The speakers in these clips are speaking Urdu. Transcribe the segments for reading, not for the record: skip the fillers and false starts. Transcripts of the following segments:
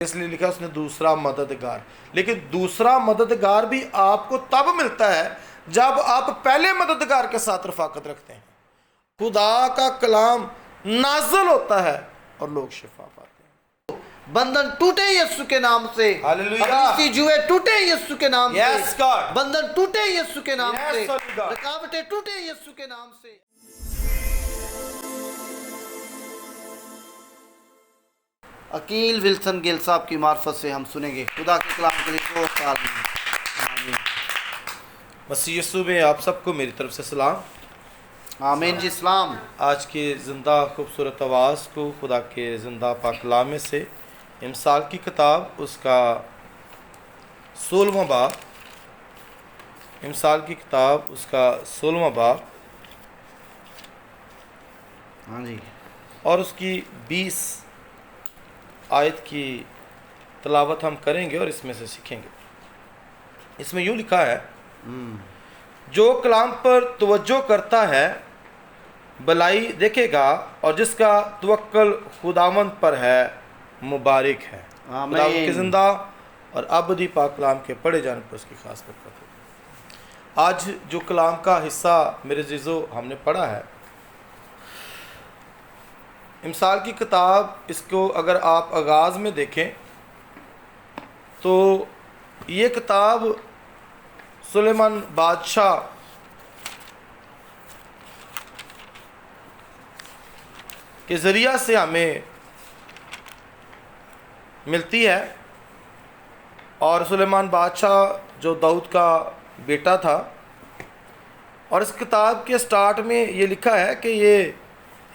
اس لیے لکھا اس نے دوسرا مددگار. لیکن دوسرا مددگار بھی آپ کو تب ملتا ہے جب آپ پہلے مددگار کے ساتھ رفاقت رکھتے ہیں. خدا کا کلام نازل ہوتا ہے اور لوگ شفا پاتے ہیں. بندھن ٹوٹے یسوع کے نام سے. ہاللیلویہ. ابلیسی جوئے ٹوٹے یسوع کے نام سے. Yes, God. بندھن ٹوٹے یسوع کے نام Yes, سے. Holy God. رکاوٹیں ٹوٹے یسوع کے نام سے. عقیل ولسن گل صاحب کی معرفت سے ہم سنیں گے خدا کے کلام کے لیے دو سال میں. مسیح یسوع میں آپ سب کو میری طرف سے سلام. آمین جی اسلام. آج کی زندہ خوبصورت آواز کو خدا کے زندہ پاک کلام میں سے امثال کی کتاب اس کا 16واں باب، امثال کی کتاب اس کا 16واں باب ہاں جی اور اس کی 20 آیت کی تلاوت ہم کریں گے اور اس میں سے سیکھیں گے. اس میں یوں لکھا ہے، جو کلام پر توجہ کرتا ہے بھلائی دیکھے گا، اور جس کا توکل خداوند پر ہے مبارک ہے. خداوند کے زندہ اور ابدی پاک کلام کے پڑھے جانے پر اس کی خاص برکت ہو. آج جو کلام کا حصہ میرے عزیزو ہم نے پڑھا ہے، امثال کی کتاب، اس کو اگر آپ آغاز میں دیکھیں تو یہ کتاب سلیمان بادشاہ کے ذریعہ سے ہمیں ملتی ہے. اور سلیمان بادشاہ جو داؤد کا بیٹا تھا، اور اس کتاب کے سٹارٹ میں یہ لکھا ہے کہ یہ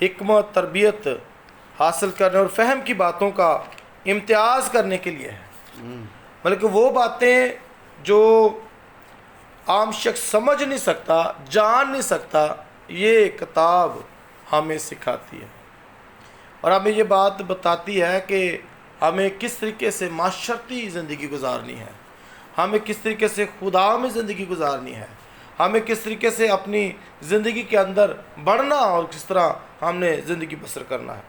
حکمت، تربیت حاصل کرنے اور فہم کی باتوں کا امتیاز کرنے کے لیے ہے. بلکہ وہ باتیں جو عام شخص سمجھ نہیں سکتا، جان نہیں سکتا، یہ کتاب ہمیں سکھاتی ہے اور ہمیں یہ بات بتاتی ہے کہ ہمیں کس طریقے سے معاشرتی زندگی گزارنی ہے، ہمیں کس طریقے سے خدا میں زندگی گزارنی ہے، ہمیں کس طریقے سے اپنی زندگی کے اندر بڑھنا اور کس طرح ہم نے زندگی بسر کرنا ہے.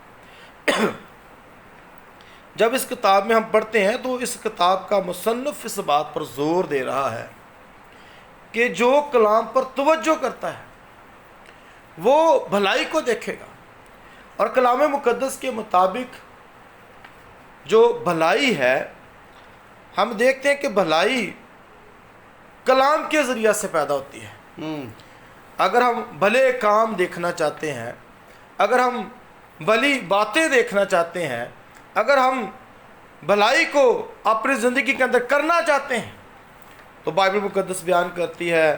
جب اس کتاب میں ہم پڑھتے ہیں تو اس کتاب کا مصنف اس بات پر زور دے رہا ہے کہ جو کلام پر توجہ کرتا ہے وہ بھلائی کو دیکھے گا. اور کلام مقدس کے مطابق جو بھلائی ہے، ہم دیکھتے ہیں کہ بھلائی کلام کے ذریعہ سے پیدا ہوتی ہے. اگر ہم بھلے کام دیکھنا چاہتے ہیں، اگر ہم بھلی باتیں دیکھنا چاہتے ہیں، اگر ہم بھلائی کو اپنی زندگی کے اندر کرنا چاہتے ہیں، تو بائبل مقدس بیان کرتی ہے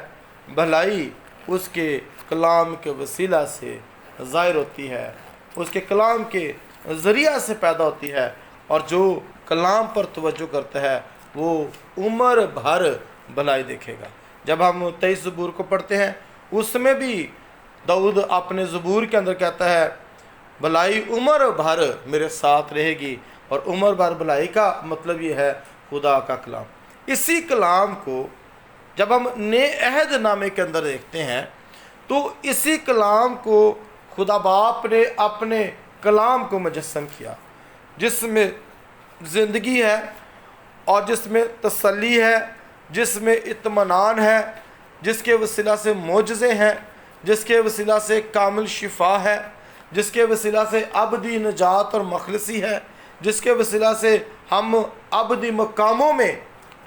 بھلائی اس کے کلام کے وسیلہ سے ظاہر ہوتی ہے، اس کے کلام کے ذریعہ سے پیدا ہوتی ہے. اور جو کلام پر توجہ کرتا ہے وہ عمر بھر بھلائی دیکھے گا. جب ہم 23 زبور کو پڑھتے ہیں، اس میں بھی داؤد اپنے زبور کے اندر کہتا ہے بھلائی عمر بھر میرے ساتھ رہے گی. اور عمر بھر بھلائی کا مطلب یہ ہے خدا کا کلام. اسی کلام کو جب ہم نئے عہد نامے کے اندر دیکھتے ہیں تو اسی کلام کو خدا باپ نے اپنے کلام کو مجسم کیا، جس میں زندگی ہے اور جس میں تسلی ہے، جس میں اطمینان ہے، جس کے وسیلہ سے معجزے ہیں، جس کے وسیلہ سے کامل شفا ہے، جس کے وسیلہ سے ابدی نجات اور مخلصی ہے، جس کے وسیلہ سے ہم ابدی مقاموں میں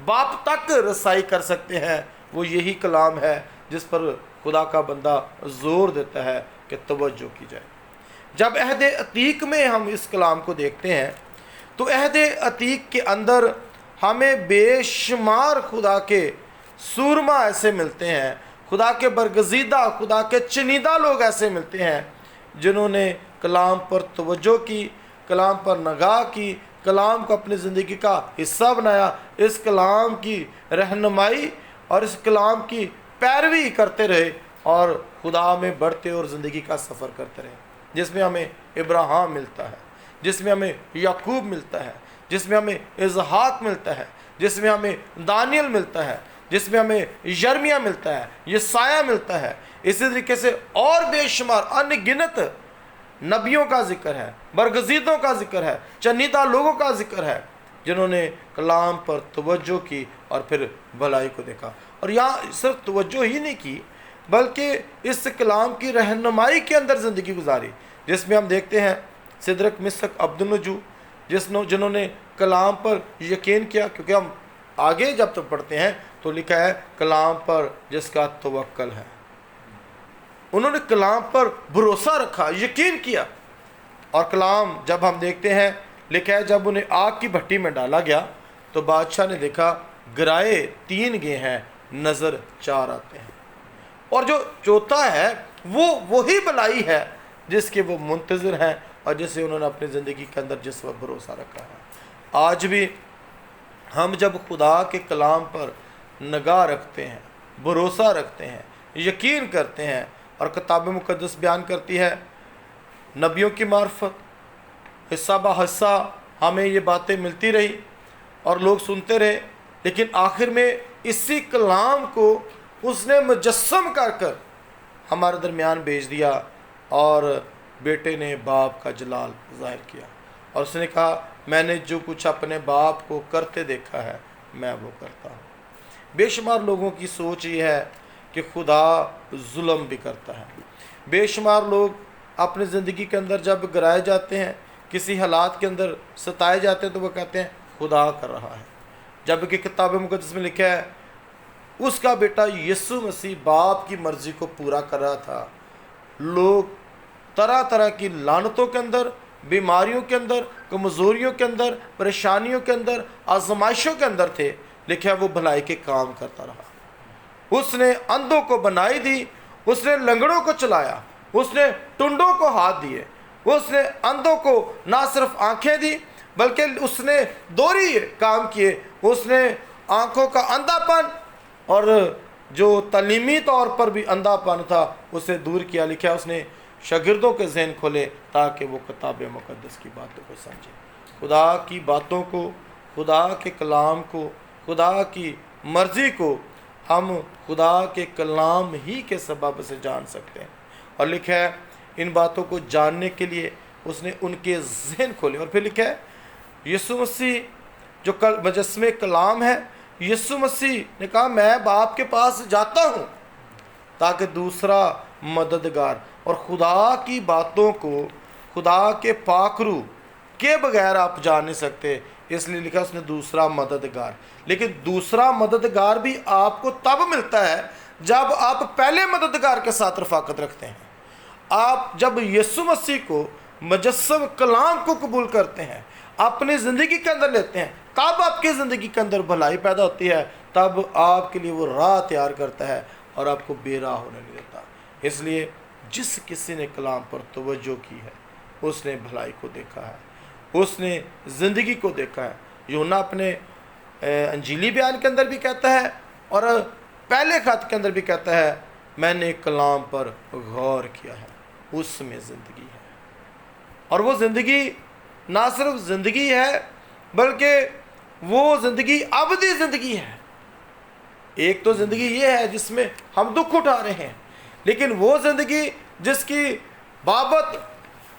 باپ تک رسائی کر سکتے ہیں. وہ یہی کلام ہے جس پر خدا کا بندہ زور دیتا ہے کہ توجہ کی جائے. جب عہد عتیق میں ہم اس کلام کو دیکھتے ہیں تو عہد عتیق کے اندر ہمیں بے شمار خدا کے سورما ایسے ملتے ہیں، خدا کے برگزیدہ، خدا کے چنیدہ لوگ ایسے ملتے ہیں جنہوں نے کلام پر توجہ کی، کلام پر نگاہ کی، کلام کو اپنی زندگی کا حصہ بنایا، اس کلام کی رہنمائی اور اس کلام کی پیروی کرتے رہے اور خدا میں بڑھتے اور زندگی کا سفر کرتے رہے. جس میں ہمیں ابراہیم ملتا ہے، جس میں ہمیں یعقوب ملتا ہے، جس میں ہمیں اسحاق ملتا ہے، جس میں ہمیں دانیل ملتا ہے، جس میں ہمیں یرمیہ ملتا ہے، یسایہ ملتا ہے. اسی طریقے سے اور بے شمار ان گنت نبیوں کا ذکر ہے، برگزیدوں کا ذکر ہے، چنیدہ لوگوں کا ذکر ہے. جنہوں نے کلام پر توجہ کی اور پھر بھلائی کو دیکھا. اور یہاں صرف توجہ ہی نہیں کی بلکہ اس کلام کی رہنمائی کے اندر زندگی گزاری، جس میں ہم دیکھتے ہیں سدرک مسک عبدالنجو جنہوں نے کلام پر یقین کیا. کیونکہ ہم آگے جب تک پڑھتے ہیں تو لکھا ہے کلام پر جس کا توکل ہے. انہوں نے کلام پر بھروسہ رکھا، یقین کیا. اور کلام جب ہم دیکھتے ہیں لکھا ہے جب انہیں آگ کی بھٹی میں ڈالا گیا تو بادشاہ نے دیکھا گرائے 3 گئے ہیں، نظر 4 آتے ہیں. اور جو چوتھا ہے وہ وہی بھلائی ہے جس کے وہ منتظر ہیں اور جسے انہوں نے اپنی زندگی کے اندر جس وقت بھروسہ رکھا ہے. آج بھی ہم جب خدا کے کلام پر نگاہ رکھتے ہیں، بھروسہ رکھتے ہیں، یقین کرتے ہیں، اور کتاب مقدس بیان کرتی ہے نبیوں کی معرفت حصہ بہ حصہ ہمیں یہ باتیں ملتی رہی اور لوگ سنتے رہے، لیکن آخر میں اسی کلام کو اس نے مجسم کر ہمارے درمیان بھیج دیا اور بیٹے نے باپ کا جلال ظاہر کیا. اور اس نے کہا میں نے جو کچھ اپنے باپ کو کرتے دیکھا ہے میں وہ کرتا ہوں. بے شمار لوگوں کی سوچ یہ ہے کہ خدا ظلم بھی کرتا ہے. بے شمار لوگ اپنی زندگی کے اندر جب گرائے جاتے ہیں، کسی حالات کے اندر ستائے جاتے ہیں تو وہ کہتے ہیں خدا کر رہا ہے، جبکہ کتاب مقدس میں لکھا ہے اس کا بیٹا یسوع مسیح باپ کی مرضی کو پورا کر رہا تھا. لوگ طرح طرح کی لعنتوں کے اندر، بیماریوں کے اندر، کمزوریوں کے اندر، پریشانیوں کے اندر، آزمائشوں کے اندر تھے، لکھا وہ بھلائی کے کام کرتا رہا. اس نے اندھوں کو بنائی دی، اس نے لنگڑوں کو چلایا، اس نے ٹنڈوں کو ہاتھ دیے، اس نے اندھوں کو نہ صرف آنکھیں دی بلکہ اس نے دوہری کام کیے. اس نے آنکھوں کا اندھا پن اور جو تعلیمی طور پر بھی اندھا پن تھا اسے دور کیا. لکھا اس نے شاگردوں کے ذہن کھولے تاکہ وہ کتاب مقدس کی باتوں کو سمجھے. خدا کی باتوں کو، خدا کے کلام کو، خدا کی مرضی کو ہم خدا کے کلام ہی کے سبب سے جان سکتے ہیں. اور لکھا ہے ان باتوں کو جاننے کے لیے اس نے ان کے ذہن کھولے. اور پھر لکھا ہے یسوع مسیح جو مجسمہ کلام ہے، یسوع مسیح نے کہا میں باپ کے پاس جاتا ہوں تاکہ دوسرا مددگار، اور خدا کی باتوں کو خدا کے پاک روح کے بغیر آپ جان نہیں سکتے، اس لیے لکھا اس نے دوسرا مددگار. لیکن دوسرا مددگار بھی آپ کو تب ملتا ہے جب آپ پہلے مددگار کے ساتھ رفاقت رکھتے ہیں. آپ جب یسوع مسیح کو مجسم کلام کو قبول کرتے ہیں، اپنی زندگی کے اندر لیتے ہیں، تب آپ کی زندگی کے اندر بھلائی پیدا ہوتی ہے. تب آپ کے لیے وہ راہ تیار کرتا ہے اور آپ کو بے راہ ہونے نہیں دیتا. اس لیے جس کسی نے کلام پر توجہ کی ہے اس نے بھلائی کو دیکھا ہے، اس نے زندگی کو دیکھا ہے. یوحنا اپنے انجیلی بیان کے اندر بھی کہتا ہے اور پہلے خط کے اندر بھی کہتا ہے میں نے کلام پر غور کیا ہے، اس میں زندگی ہے. اور وہ زندگی نہ صرف زندگی ہے بلکہ وہ زندگی ابدی زندگی ہے. ایک تو زندگی یہ ہے جس میں ہم دکھ اٹھا رہے ہیں، لیکن وہ زندگی جس کی بابت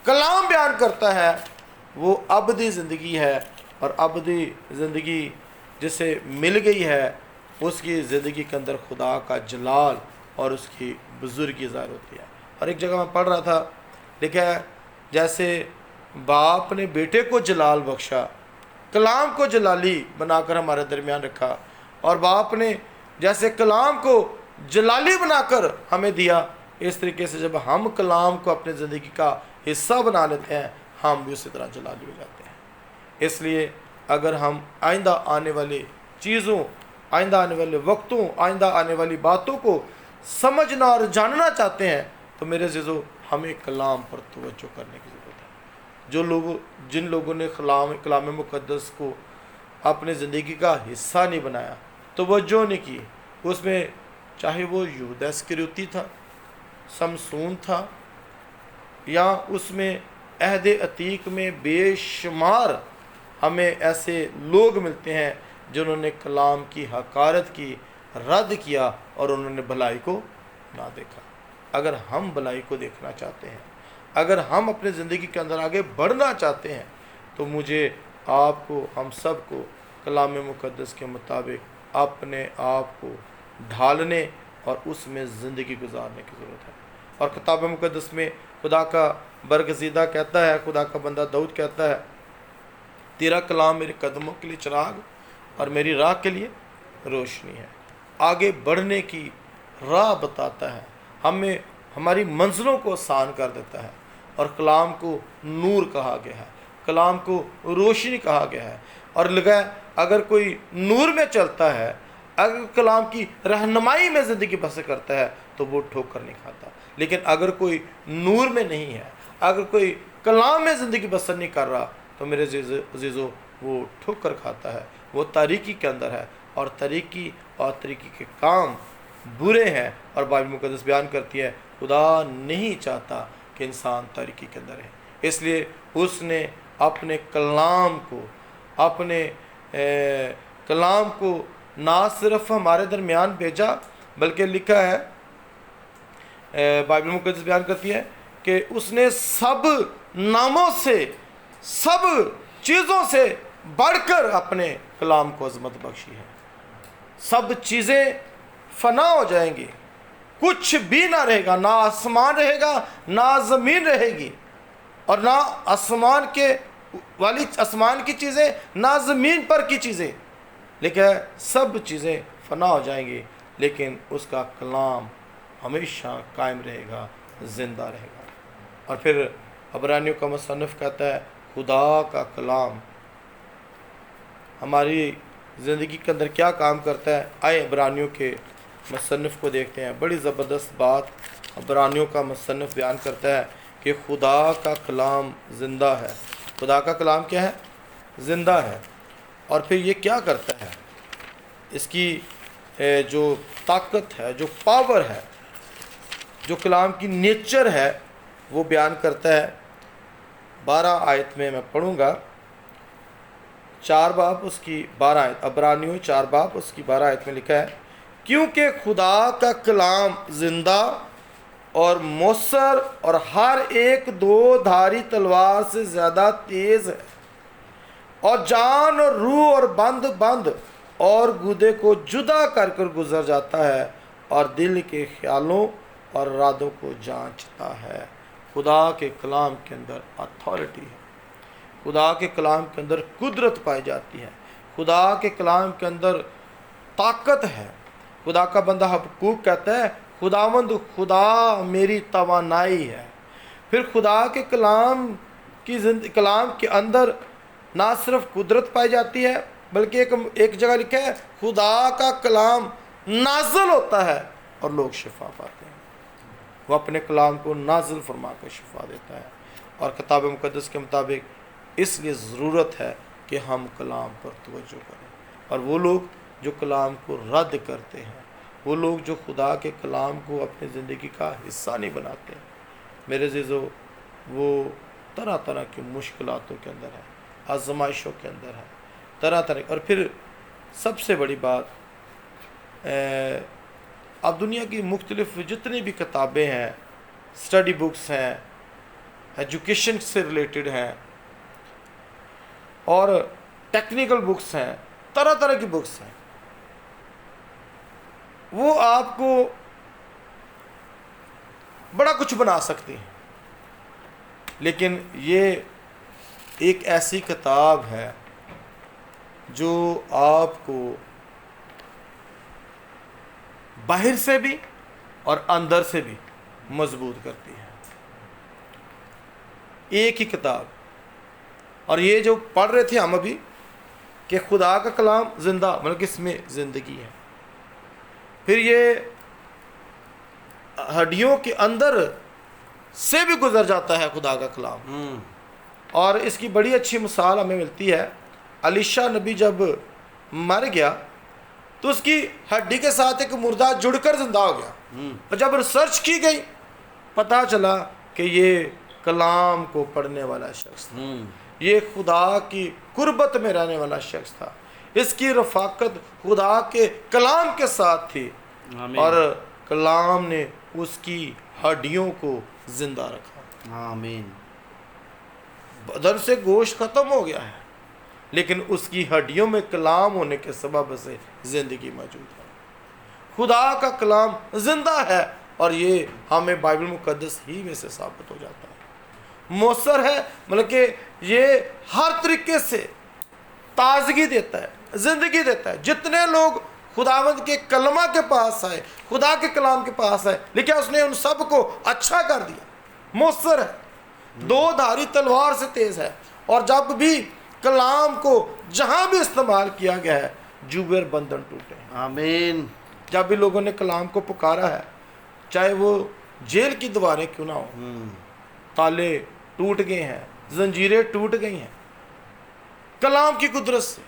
کلام بیان کرتا ہے وہ ابدی زندگی ہے. اور ابدی زندگی جسے مل گئی ہے اس کی زندگی کے اندر خدا کا جلال اور اس کی بزرگی ظاہر ہوتی ہے. اور ایک جگہ میں پڑھ رہا تھا لکھا ہے جیسے باپ نے بیٹے کو جلال بخشا، کلام کو جلالی بنا کر ہمارے درمیان رکھا، اور باپ نے جیسے کلام کو جلالی بنا کر ہمیں دیا، اس طریقے سے جب ہم کلام کو اپنے زندگی کا حصہ بنا لیتے ہیں ہم بھی اسی طرح جلالی ہو جاتے ہیں. اس لیے اگر ہم آئندہ آنے والی چیزوں، آئندہ آنے والے وقتوں، آئندہ آنے والی باتوں کو سمجھنا اور جاننا چاہتے ہیں تو میرے عزیزو ہمیں کلام پر توجہ کرنے کی ضرورت ہے. جن لوگوں نے کلام مقدس کو اپنے زندگی کا حصہ نہیں بنایا، توجہ نہیں کی، اس میں چاہے وہ یہودا اسکریوتی تھا، سمسون تھا، یا اس میں عہد عتیق میں بے شمار ہمیں ایسے لوگ ملتے ہیں جنہوں نے کلام کی حقارت کی، رد کیا اور انہوں نے بھلائی کو نہ دیکھا. اگر ہم بھلائی کو دیکھنا چاہتے ہیں، اگر ہم اپنے زندگی کے اندر آگے بڑھنا چاہتے ہیں تو مجھے آپ کو، ہم سب کو کلام مقدس کے مطابق اپنے آپ کو ڈھالنے اور اس میں زندگی گزارنے کی ضرورت ہے۔ اور کتاب مقدس میں خدا کا برگزیدہ کہتا ہے، خدا کا بندہ داؤد کہتا ہے، تیرا کلام میرے قدموں کے لیے چراغ اور میری راہ کے لیے روشنی ہے۔ آگے بڑھنے کی راہ بتاتا ہے، ہمیں ہماری منزلوں کو آسان کر دیتا ہے، اور کلام کو نور کہا گیا ہے، کلام کو روشنی کہا گیا ہے۔ اور لگا اگر کوئی نور میں چلتا ہے، اگر کلام کی رہنمائی میں زندگی بسر کرتا ہے تو وہ ٹھوکر نہیں کھاتا، لیکن اگر کوئی نور میں نہیں ہے، اگر کوئی کلام میں زندگی بسر نہیں کر رہا تو میرے عزیزو وہ ٹھوکر کھاتا ہے، وہ تاریکی کے اندر ہے، اور تاریکی کے کام برے ہیں۔ اور بائبل مقدس بیان کرتی ہے خدا نہیں چاہتا کہ انسان تاریکی کے اندر ہے، اس لیے اس نے اپنے کلام کو نہ صرف ہمارے درمیان بھیجا، بلکہ لکھا ہے، بائبل مقدس بیان کرتی ہے کہ اس نے سب ناموں سے، سب چیزوں سے بڑھ کر اپنے کلام کو عظمت بخشی ہے۔ سب چیزیں فنا ہو جائیں گی، کچھ بھی نہ رہے گا، نہ آسمان رہے گا، نہ زمین رہے گی، اور نہ آسمان کی چیزیں، نہ زمین پر کی چیزیں، لیکن سب چیزیں فنا ہو جائیں گی، لیکن اس کا کلام ہمیشہ قائم رہے گا، زندہ رہے گا۔ اور پھر عبرانیوں کا مصنف کہتا ہے خدا کا کلام ہماری زندگی کے اندر کیا کام کرتا ہے۔ آئے عبرانیوں کے مصنف کو دیکھتے ہیں، بڑی زبردست بات عبرانیوں کا مصنف بیان کرتا ہے کہ خدا کا کلام زندہ ہے۔ خدا کا کلام کیا ہے؟ زندہ ہے۔ اور پھر یہ کیا کرتا ہے؟ اس کی جو طاقت ہے، جو پاور ہے، جو کلام کی نیچر ہے، وہ بیان کرتا ہے 12 آیت میں پڑھوں گا، 4 باب اس کی 12 آیت، عبرانیوں 4 باب اس کی 12 آیت میں لکھا ہے، کیونکہ خدا کا کلام زندہ اور مؤثر اور ہر ایک 2 دھاری تلوار سے زیادہ تیز ہے، اور جان اور روح اور بند اور گودے کو جدا کر گزر جاتا ہے، اور دل کے خیالوں اور ارادوں کو جانچتا ہے۔ خدا کے کلام کے اندر اتھارٹی ہے، خدا کے کلام کے اندر قدرت پائی جاتی ہے، خدا کے کلام کے اندر طاقت ہے۔ خدا کا بندہ حبقوق کہتا ہے خداوند خدا میری توانائی ہے۔ پھر خدا کے کلام کے اندر نہ صرف قدرت پائی جاتی ہے، بلکہ ایک جگہ لکھا ہے خدا کا کلام نازل ہوتا ہے اور لوگ شفا پاتے ہیں۔ وہ اپنے کلام کو نازل فرما کر شفا دیتا ہے۔ اور کتاب مقدس کے مطابق اس لیے ضرورت ہے کہ ہم کلام پر توجہ کریں، اور وہ لوگ جو کلام کو رد کرتے ہیں، وہ لوگ جو خدا کے کلام کو اپنی زندگی کا حصہ نہیں بناتے، میرے عزیزو، وہ طرح طرح کی مشکلاتوں کے اندر ہے، آزمائشوں کے اندر ہے، طرح اور پھر سب سے بڑی بات، اب دنیا کی مختلف جتنی بھی کتابیں ہیں، اسٹڈی بکس ہیں، ایجوکیشن سے ریلیٹڈ ہیں، اور ٹیکنیکل بکس ہیں، طرح طرح کی بکس ہیں، وہ آپ کو بڑا کچھ بنا سکتی ہیں، لیکن یہ ایک ایسی کتاب ہے جو آپ کو باہر سے بھی اور اندر سے بھی مضبوط کرتی ہے۔ ایک ہی کتاب، اور یہ جو پڑھ رہے تھے ہم ابھی کہ خدا کا کلام زندہ، مطلب کہ اس میں زندگی ہے۔ پھر یہ ہڈیوں کے اندر سے بھی گزر جاتا ہے خدا کا کلام، اور اس کی بڑی اچھی مثال ہمیں ملتی ہے۔ الیشا نبی جب مر گیا تو اس کی ہڈی کے ساتھ ایک مردہ جڑ کر زندہ ہو گیا، اور جب ریسرچ کی گئی پتہ چلا کہ یہ کلام کو پڑھنے والا شخص تھا، یہ خدا کی قربت میں رہنے والا شخص تھا، اس کی رفاقت خدا کے کلام کے ساتھ تھی، اور کلام نے اس کی ہڈیوں کو زندہ رکھا۔ آمین۔ بدن سے گوشت ختم ہو گیا ہے، لیکن اس کی ہڈیوں میں کلام ہونے کے سبب سے زندگی موجود ہے۔ خدا کا کلام زندہ ہے، اور یہ ہمیں بائبل مقدس ہی میں سے ثابت ہو جاتا ہے۔ مؤثر ہے، مطلب کہ یہ ہر طریقے سے تازگی دیتا ہے، زندگی دیتا ہے۔ جتنے لوگ خداوند کے کلمہ کے پاس آئے، خدا کے کلام کے پاس آئے، لیکن اس نے ان سب کو اچھا کر دیا۔ مؤثر ہے، دو دھاری تلوار سے تیز ہے، اور جب بھی کلام کو جہاں بھی استعمال کیا گیا ہے، جوئے اور بندھن ٹوٹے ہیں۔ آمین۔ جب بھی لوگوں نے کلام کو پکارا ہے، چاہے وہ جیل کی دیواریں کیوں نہ ہوں، تالے ٹوٹ گئے ہیں، زنجیریں ٹوٹ گئی ہیں کلام کی قدرت سے،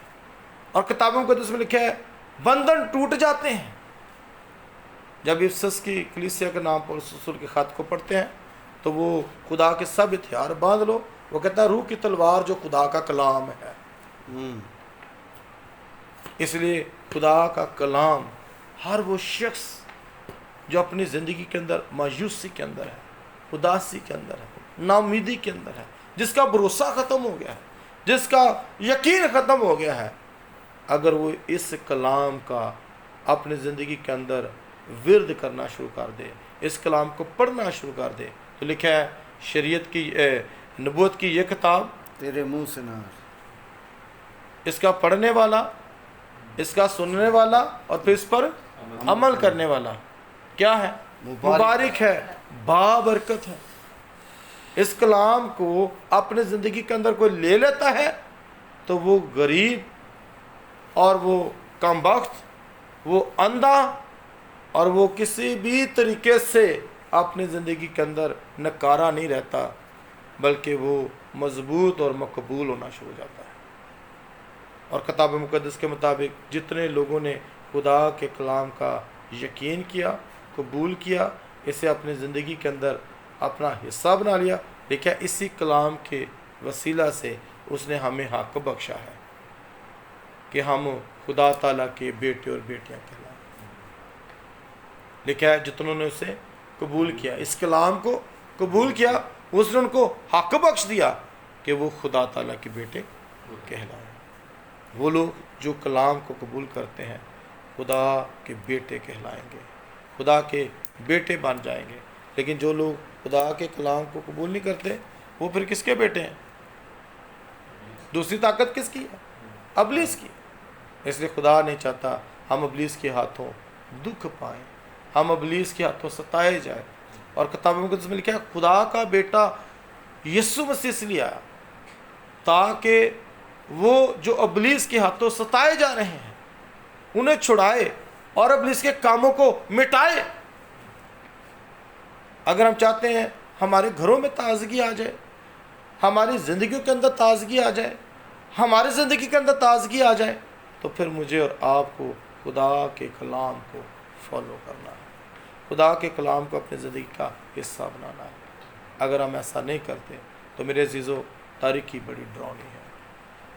اور کتاب مقدس میں لکھا ہے بندھن ٹوٹ جاتے ہیں۔ جب افسس کی کلیسیا کے نام پر رسول کے خط کو پڑھتے ہیں تو وہ خدا کے سب ہتھیار باندھ لو، وہ کہتا ہے روح کی تلوار جو خدا کا کلام ہے۔ اس لیے خدا کا کلام ہر وہ شخص جو اپنی زندگی کے اندر مایوسی کے اندر ہے، اداسی کے اندر ہے، ناامیدی کے اندر ہے، جس کا بھروسہ ختم ہو گیا ہے، جس کا یقین ختم ہو گیا ہے، اگر وہ اس کلام کا اپنی زندگی کے اندر ورد کرنا شروع کر دے، اس کلام کو پڑھنا شروع کر دے، تو لکھا ہے شریعت کی نبوت کی یہ کتاب تیرے منہ سے نہ اس کا پڑھنے والا، اس کا سننے والا، اور پھر اس پر عمل کرنے والا کیا ہے؟ مبارک ہے، بابرکت ہے۔ اس کلام کو اپنے زندگی کے اندر کوئی لے لیتا ہے تو وہ غریب اور وہ کم بخت، وہ اندھا، اور وہ کسی بھی طریقے سے اپنی زندگی کے اندر نکارا نہیں رہتا، بلکہ وہ مضبوط اور مقبول ہونا شروع ہو جاتا ہے۔ اور کتاب مقدس کے مطابق جتنے لوگوں نے خدا کے کلام کا یقین کیا، قبول کیا، اسے اپنی زندگی کے اندر اپنا حصہ بنا لیا، دیکھا اسی کلام کے وسیلہ سے اس نے ہمیں حق بخشا ہے کہ ہم خدا تعالیٰ کے بیٹے اور بیٹیاں کہلائیں۔ لکھا ہے جتنوں نے اسے قبول کیا، اس کلام کو قبول کیا، اس نے ان کو حق بخش دیا کہ وہ خدا تعالیٰ کے بیٹے کہلائیں۔ وہ لوگ جو کلام کو قبول کرتے ہیں خدا کے بیٹے کہلائیں گے، خدا کے بیٹے بن جائیں گے۔ لیکن جو لوگ خدا کے کلام کو قبول نہیں کرتے، وہ پھر کس کے بیٹے ہیں؟ دوسری طاقت کس کی ہے؟ ابلیس کی۔ اس لیے خدا نہیں چاہتا ہم ابلیس کے ہاتھوں دکھ پائیں، ہم ابلیس کے ہاتھوں ستائے جائیں۔ اور کتاب مقدس میں لکھا ہے خدا کا بیٹا یسوع مسیح اس لیے آیا تاکہ وہ جو ابلیس کے ہاتھوں ستائے جا رہے ہیں انہیں چھڑائے اور ابلیس کے کاموں کو مٹائے۔ اگر ہم چاہتے ہیں ہمارے گھروں میں تازگی آ جائے، ہماری زندگیوں کے اندر تازگی آ جائے، ہماری زندگی کے اندر تازگی آ جائے، تو پھر مجھے اور آپ کو خدا کے کلام کو فالو کرنا ہے، خدا کے کلام کو اپنی زندگی کا حصہ بنانا ہے۔ اگر ہم ایسا نہیں کرتے تو میرے عزیزو، تاریکی بڑی ڈراؤنی ہے،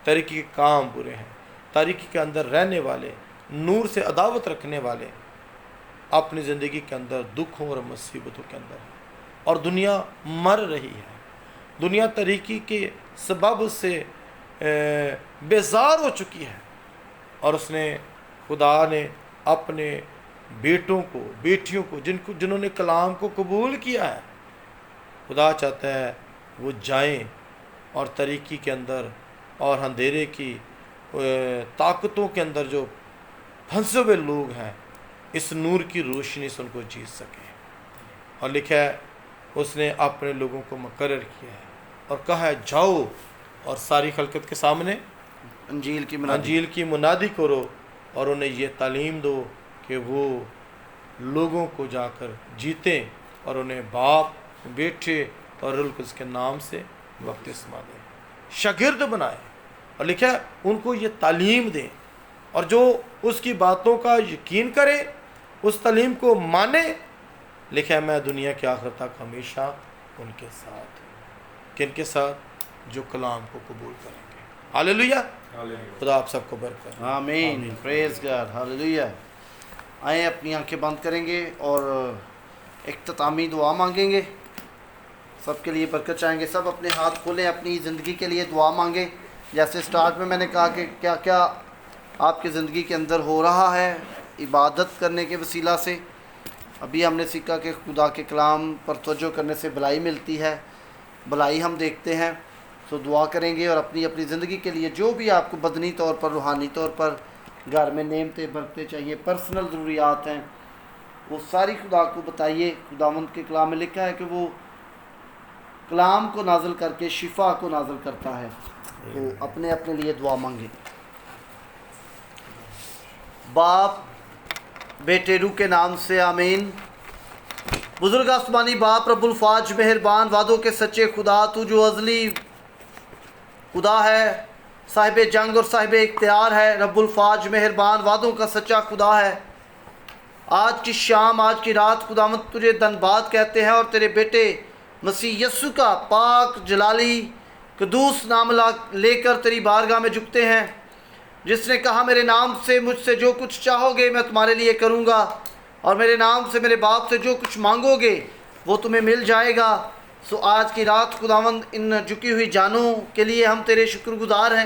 تاریکی کے کام برے ہیں، تاریکی کے اندر رہنے والے، نور سے عداوت رکھنے والے اپنی زندگی کے اندر دکھوں اور مصیبتوں کے اندر ہیں، اور دنیا مر رہی ہے۔ دنیا تاریکی کے سبب سے بیزار ہو چکی ہے، اور اس نے خدا نے اپنے بیٹوں کو، بیٹیوں کو، جنہوں نے کلام کو قبول کیا ہے، خدا چاہتا ہے وہ جائیں اور تاریکی کے اندر اور اندھیرے کی طاقتوں کے اندر جو پھنسے ہوئے لوگ ہیں، اس نور کی روشنی سے ان کو جیت سکیں۔ اور لکھا ہے اس نے اپنے لوگوں کو مقرر کیا ہے اور کہا ہے جاؤ اور ساری خلقت کے سامنے انجیل کی منادی کرو، اور انہیں یہ تعلیم دو کہ وہ لوگوں کو جا کر جیتیں اور انہیں باپ، بیٹے اور روح القدس کے نام سے بپتسمہ دیں، شاگرد بنائیں، اور لکھا ہے ان کو یہ تعلیم دیں، اور جو اس کی باتوں کا یقین کرے، اس تعلیم کو مانے، لکھا ہے میں دنیا کے آخر تک ہمیشہ ان کے ساتھ ہوں۔ کن کے ساتھ؟ جو کلام کو قبول کریں گے۔ ہاللیلویہ۔ خدا آپ سب کو برکت۔ آمین، پریز گاڈ، ہاللیلویہ۔ آئیں اپنی آنکھیں بند کریں گے اور اختتامی دعا مانگیں گے، سب کے لیے برکت چاہیں گے۔ سب اپنے ہاتھ کھولیں، اپنی زندگی کے لیے دعا مانگیں جیسے سٹارٹ میں میں نے کہا کہ کیا کیا آپ کی زندگی کے اندر ہو رہا ہے عبادت کرنے کے وسیلہ سے. ابھی ہم نے سیکھا کہ خدا کے کلام پر توجہ کرنے سے بھلائی ملتی ہے، بھلائی ہم دیکھتے ہیں. تو دعا کریں گے اور اپنی اپنی زندگی کے لیے جو بھی آپ کو بدنی طور پر، روحانی طور پر گھر میں نعمتیں برکتیں چاہیے، پرسنل ضروریات ہیں، وہ ساری خدا کو بتائیے. خداوند کے کلام میں لکھا ہے کہ وہ کلام کو نازل کر کے شفا کو نازل کرتا ہے. تو اپنے اپنے لیے دعا مانگیں. باپ، بیٹے، روح کے نام سے آمین. بزرگ آسمانی باپ، رب الفاج مہربان، وعدوں کے سچے خدا، تو جو ازلی خدا ہے، صاحب جنگ اور صاحب اختیار ہے، رب الفاج مہربان، وعدوں کا سچا خدا ہے. آج کی شام، آج کی رات خداوند تجھے دھنباد کہتے ہیں اور تیرے بیٹے مسیح یسوع کا پاک جلالی قدوس نام لے کر تیری بارگاہ میں جھکتے ہیں، جس نے کہا میرے نام سے مجھ سے جو کچھ چاہو گے میں تمہارے لیے کروں گا، اور میرے نام سے میرے باپ سے جو کچھ مانگو گے وہ تمہیں مل جائے گا. سو آج کی رات خداوند ان جھکی ہوئی جانوں کے لیے ہم تیرے شکر گزار ہیں.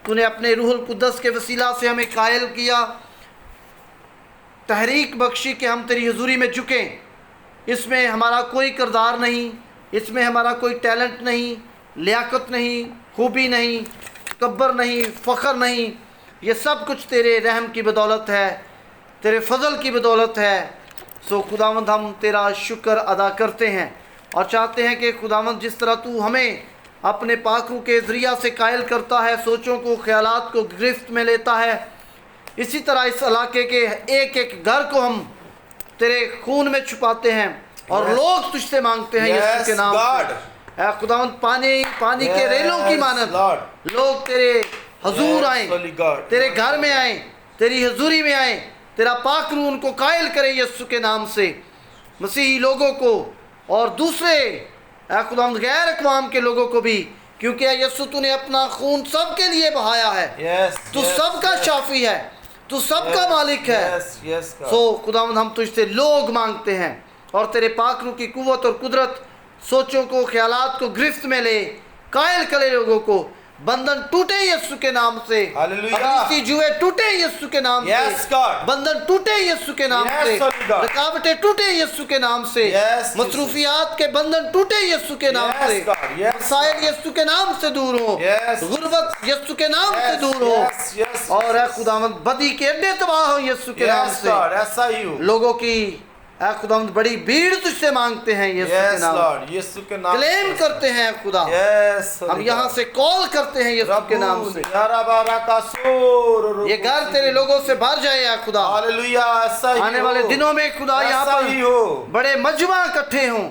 تو نے اپنے روح القدس کے وسیلہ سے ہمیں قائل کیا، تحریک بخشی کہ ہم تیری حضوری میں جھکیں. اس میں ہمارا کوئی کردار نہیں، اس میں ہمارا کوئی ٹیلنٹ نہیں، لیاقت نہیں، خوبی نہیں، تکبر نہیں، فخر نہیں. یہ سب کچھ تیرے رحم کی بدولت ہے، تیرے فضل کی بدولت ہے. سو خداوند ہم تیرا شکر ادا کرتے ہیں اور چاہتے ہیں کہ خداوند جس طرح تو ہمیں اپنے پاک روح کے ذریعہ سے قائل کرتا ہے، سوچوں کو، خیالات کو گرفت میں لیتا ہے، اسی طرح اس علاقے کے ایک ایک گھر کو ہم تیرے خون میں چھپاتے ہیں اور لوگ تجھ سے مانگتے ہیں یسوع کے نام سے. اے خداوند پانی کے ریلوں کی مانند لوگ تیرے حضور آئیں، تیرے گھر میں آئیں، تیری حضوری میں آئیں. تیرا پاک روح ان کو قائل کرے یسوع کے نام سے، مسیحی لوگوں کو اور دوسرے اے خداوند غیر اقوام کے لوگوں کو بھی، کیونکہ اے یسوع تو نے اپنا خون سب کے لیے بہایا ہے. تو سب کا شافی ہے، تو سب کا مالک ہے. سو خداوند ہم تجھ سے لوگ مانگتے ہیں اور تیرے پاک روح کی قوت اور قدرت سوچوں کو، خیالات کو گرفت میں لے، قائل کرے لوگوں کو. بندھن ٹوٹے یسوع کے نام سے، ابلیسی جوئے ٹوٹے یسوع کے نام سے، بندھن ٹوٹے یسوع کے نام سے، رکاوٹیں ٹوٹے یسوع کے نام سے، مصروفیات کے بندھن ٹوٹے یسوع کے نام سے، مسائل یسوع کے نام سے دور ہوں، غربت یسوع کے نام سے دور ہو، اور اے خداوند بدی کے اڈے تباہ ہوں یسوع کے نام سے. لوگوں کی اے خداوند بڑی بھیڑ تجھ سے مانگتے ہیں یسوع کے نام، کلیم کرتے ہیں خدا. ہم یہاں سے کال کرتے ہیں یسوع کے نام سے. یہ گھر تیرے لوگوں سے بھر جائے اے خدا. آنے والے دنوں میں خدا یہاں پر بڑے مجمع اکٹھے ہوں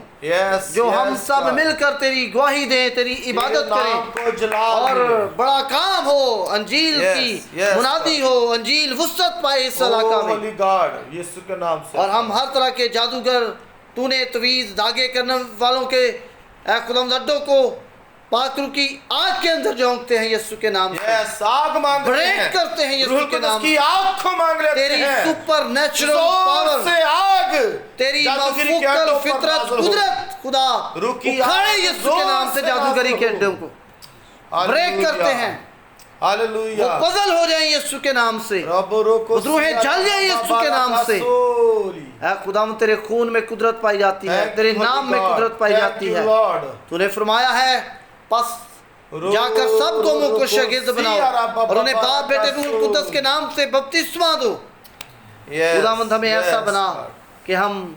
جو ہم سب مل کر تیری گواہی دیں، تیری عبادت کریں اور بڑا کام ہو، انجیل کی منادی ہو، انجیل وسعت پائے اس علاقہ میں. اور ہم ہر طرح کے جادوگر، تو نے تویز داغے کرنے والوں کے اے خداوند اڈوں کو پاک روح کی آگ کے اندر جھونکتے ہیں یسوع کے نام سے، بریک کرتے ہیں یسوع کے نام سے. تیری سپر نیچرل پاور، تیری مفوقل فطرت قدرت خدا اکھاڑے یسوع کے نام سے جادوگری کے اڈوں کو بریک کرتے ہیں. وہ پزل ہو جائیں یسوع کے نام سے، روحیں جل جائیں یسوع کے نام سے. اے خداوند تیرے خون میں قدرت پائی جاتی ہے، تیرے نام میں قدرت پائی جاتی ہے. تو نے فرمایا ہے پس جا کر سب قوموں کو شاگرد بناؤ اور انہیں باپ بیٹے روح القدس کے نام سے بپتسمہ دو. خداوند ہمیں ایسا بنا کہ ہم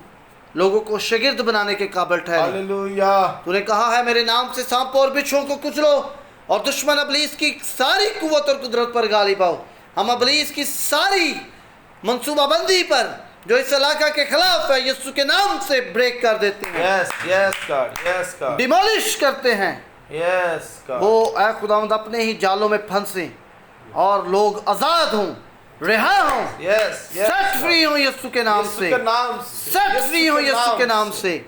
لوگوں کو شاگرد بنانے کے قابل ٹھہرے. تو نے کہا ہے میرے نام سے سانپوں اور بچھوؤں کو کچلو اور دشمن ابلیس کی ساری قوت اور قدرت پر غالب آؤ. ہم ابلیس کی ساری منصوبہ بندی پر جو اس علاقہ کے خلاف ہے یسوع کے نام سے بریک کر دیتے ہیں، ڈیمولش کرتے ہیں. وہ اے خداوند اپنے ہی جالوں میں پھنسیں اور لوگ آزاد ہوں، رہا ہوں، سیٹ فری ہوں یسوع کے نام سے، سیٹ فری ہوں یسوع کے نام سے.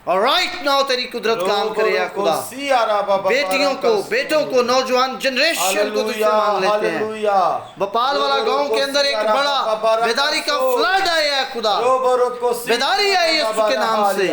اور رائٹ ناؤ تیری قدرت کام کرے اے خدا. بیٹیوں کو، بیٹوں کو، نوجوان جنریشن کو تجھ سے مانگ لیتے ہیں. بپال والا گاؤں کے اندر ایک بڑا بیداری کا فلڈ آیا ہے خدا، بیداری آئی یسوع کے نام سے.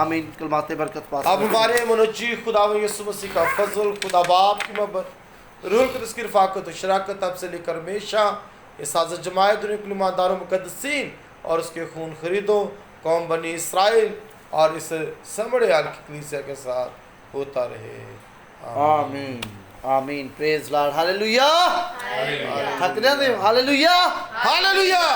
آمین کلمات برکت پاس اب ہمارے منجی خداوند یسوع مسیح کا فضل، خدا باپ کی محبت، روح القدس کی رفاقت و شراکت اب سے لے کر ہمیشہ یہ سازت جماعت دنیا کے ایمانداروں مقدسین اور اس کے خون خریدو قوم بنی اسرائیل اور اس سمڑے حال کی کلیسیا کے ساتھ ہوتا رہے، آمین آمین پریز لارڈ ہاللویہ تھک جاتے ہاللویہ ہاللویہ۔